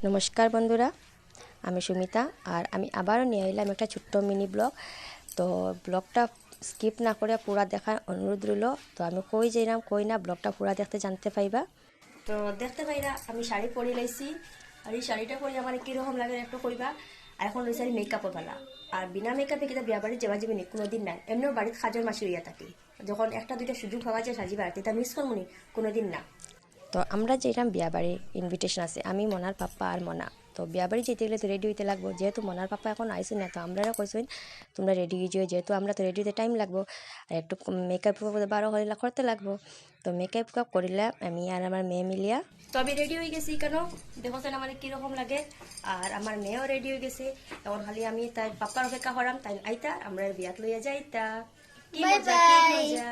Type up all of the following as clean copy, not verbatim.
নমস্কার বন্ধুরা, আমি সুমিতা আর আমি আবারও নিয়ে এলাম একটা ছোট্ট মিনি ব্লগ। তো ব্লগটা স্কিপ না করে পুরা দেখার অনুরোধ রইল। তো আমি কই যাইলাম কই না ব্লগটা পুরা দেখতে জানতে পাইবা। তো দেখতে পাইরা আমি শাড়ি পরে লাইছি, আর এই শাড়িটা পরে আমার কীরকম লাগে একটু কইবা। আর এখন রয়েছে আমি মেকআপও ফেলা, আর বিনা মেকআপে কিন্তু বিয়া বাড়ি যাওয়া যাবে নি কোনোদিন নাই। এমনিও বাড়িতে খাজর মাসি হইয়া থাকি, যখন একটা দুইটা সুযোগ পাওয়া যায় সাজিবার তা মিস করবো নি কোনোদিন না। তো আমরা যেতাম বিয়া বাড়ি ইনভিটেশন আছে, আমি মনার পাপ্পা আর মনা। তো বিয়া বাড়ি যেতে গেলে তো রেডি হইতে লাগবো, যেহেতু মনার পাপ্পা এখন আইসি না, তো আমরা কইসেন তোমরা রেডি হয়ে যাও, যেহেতু আমরা তো রেডি হইতে টাইম লাগবো আর একটু মেকআপ বারো হইলা করতে লাগবো। তো মেকআপ করিলাম আমি আর আমার মেয়ে মিলিয়া। তো আমি রেডি হয়ে গেছি, কেন দেখোছেন আমার কীরকম লাগে। আর আমার মেয়েও রেডি হয়ে গেছে, এখন খালি আমি তাই পাপ্পার অপেক্ষা করাম, তাই আইতা আমরা বিয়াত লইয়া যাইতা। কি মজা কি মজা।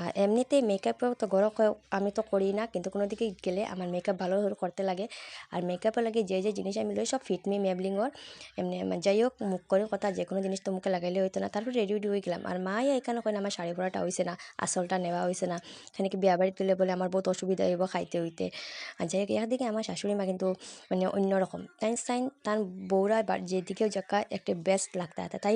আর এমনিতেই মেকআপ তো ঘরক আমি তো করি না, কিন্তু কোনো দিকে গেলে আমার মেকআপ ভালো করতে লাগে। আর মেকআপে লাগে যে যে জিনিস আমি লই সব ফিটমি মেবলিংর। এমনি যাই হোক মুখ করে কথা, যে কোনো জিনিস তো মুখে লাগাইলে হইতো না। তারপর রেডি হয়ে গেলাম, আর মা এখানে কয় আমার শাড়ি পরাটা হয়েছে না, আসলটা নেওয়া হয়েছে না, সেখানে বিয়া বাড়ি তুলে বলে আমার বহুত অসুবিধা হইব খাইতে হইতে। আর যাই হোক একদিকে আমার শাশুড়ি মা কিন্তু মানে অন্যরকম, তার বউরা যেদিকেও জায়গা একটা বেস্ট লাগতে তাই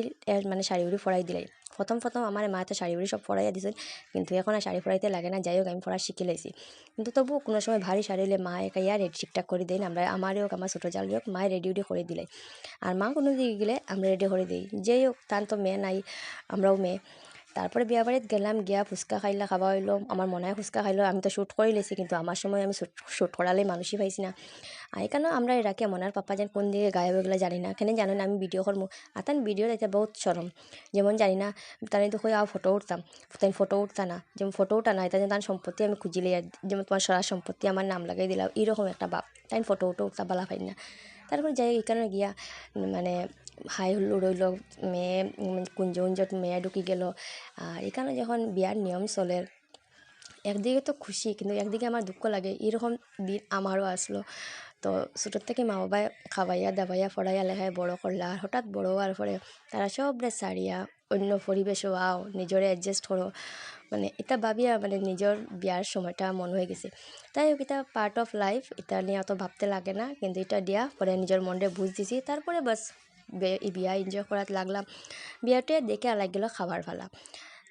মানে শাড়ি উড়ি ফরাই দিলাই। প্রথম আমার মা তো শাড়ি উড়ি সব ফরাইয়া দিয়েছেন, কিন্তু এখন আর শাড়ি ফরাইতে লাগে না। যাই হোক আমি পড়া শিখে লাইছি, কিন্তু তবুও কোনো সময় ভারী শাড়ি হলে মা একাইয়া রেডি ঠিকঠাক করে দেয় না। আমরা আমারই হোক আমার ছোটো জাল হোক মায়ের রেডি করে দিলে, আর মা কোনো দিকে গেলে আমরা রেডি করে দিই। যেই হোক তার তো মেয়ে নাই, আমরাও মেয়ে। তারপরে বিয়া বাড়িতে গেলাম, গিয়া ফুচকা খাইলা খাওয়া হইলো, আমার মনে হয় ফুচকা খাইলো। আমি তো শ্যুট করে লেছি, কিন্তু আমার সময় আমি শ্যুট করালে মানুষই পাইছি না। এখানে আমরা এরাকে মনার পাপ্পা যেন কোন দিকে গায়েব হয়ে জানি না, এখানে জানেন আমি ভিডিও করবো আর তার ভিডিও দেখতে বহুত সরম। যেমন জানি না তাই তো কই ফটো উঠতাম, তাই ফটো উঠতা না, যেমন ফটো উঠা না এটা যেন তার সম্পত্তি আমি খুঁজিলে, যেমন তোমার সরা সম্পত্তি আমার নাম লাগাই দিলাম এরকম একটা বাপ, তাই ফটো উঠতা বালা পাই না। তারপরে যাই এখানে গিয়া মানে হাই হুল্লোড় হইল, মেয়ে কুঞ্জ উঞ্জত মেয়ে ঢুকি গেল। আর এখানে যখন বিয়ার নিয়ম চলে, একদিকে তো খুশি, কিন্তু একদিকে আমার দুঃখ লাগে এরকম দিন আমারও আসলো। তো ছোটোর থেকে মা বাবাই খাওয়াইয়া দাবাইয়া ফড়াইয়া লেখায় বড় করলা, আর হঠাৎ বড় হওয়ার পরে তারা সবরে সারিয়া অন্য পরিবেশও আও নিজরে অ্যাডজাস্ট করো, মানে এটা ভাবিয়া মানে নিজের বিয়ার সময়টা মন হয়ে গেছে। তাই হোক এটা পার্ট অফ লাইফ, এটা নিয়ে অত ভাবতে লাগে না, কিন্তু এটা দিয়া পরে নিজের মনে বুঝ দিছি। তারপরে বাস বিয়া এনজয় করাতে লাগলাম। বিয়াতে দেখে লাগলো খাবার ফালা।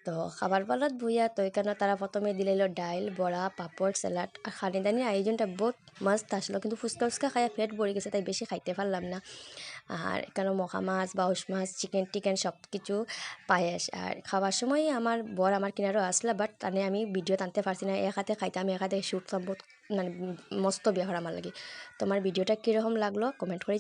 তো খাবার পালত বইয়া তো এখানে তারা প্রথমে দিলাইল ডাইল বড়া পাপড় স্যালাড, আর খানি দানির আয়োজনটা বহুত মস্ত আসলো, কিন্তু ফুচকা ফুচকা খাইয়া পেট ভরে গেছে, তাই বেশি খাইতে পারলাম না। আর এখানে মখা মাছ বাউশ মাছ চিকেন টিকেন সব কিছু পায়েস। আর খাওয়ার সময় আমার বর আমার কিনারও আসলা, বাট তানে আমি ভিডিও টানতে পারছি না, এক হাতে খাইতাম এক হাতে শ্যুট বহুত মানে মস্ত বিয়া আমার লাগে। তোমার ভিডিওটা কীরকম লাগলো কমেন্ট করে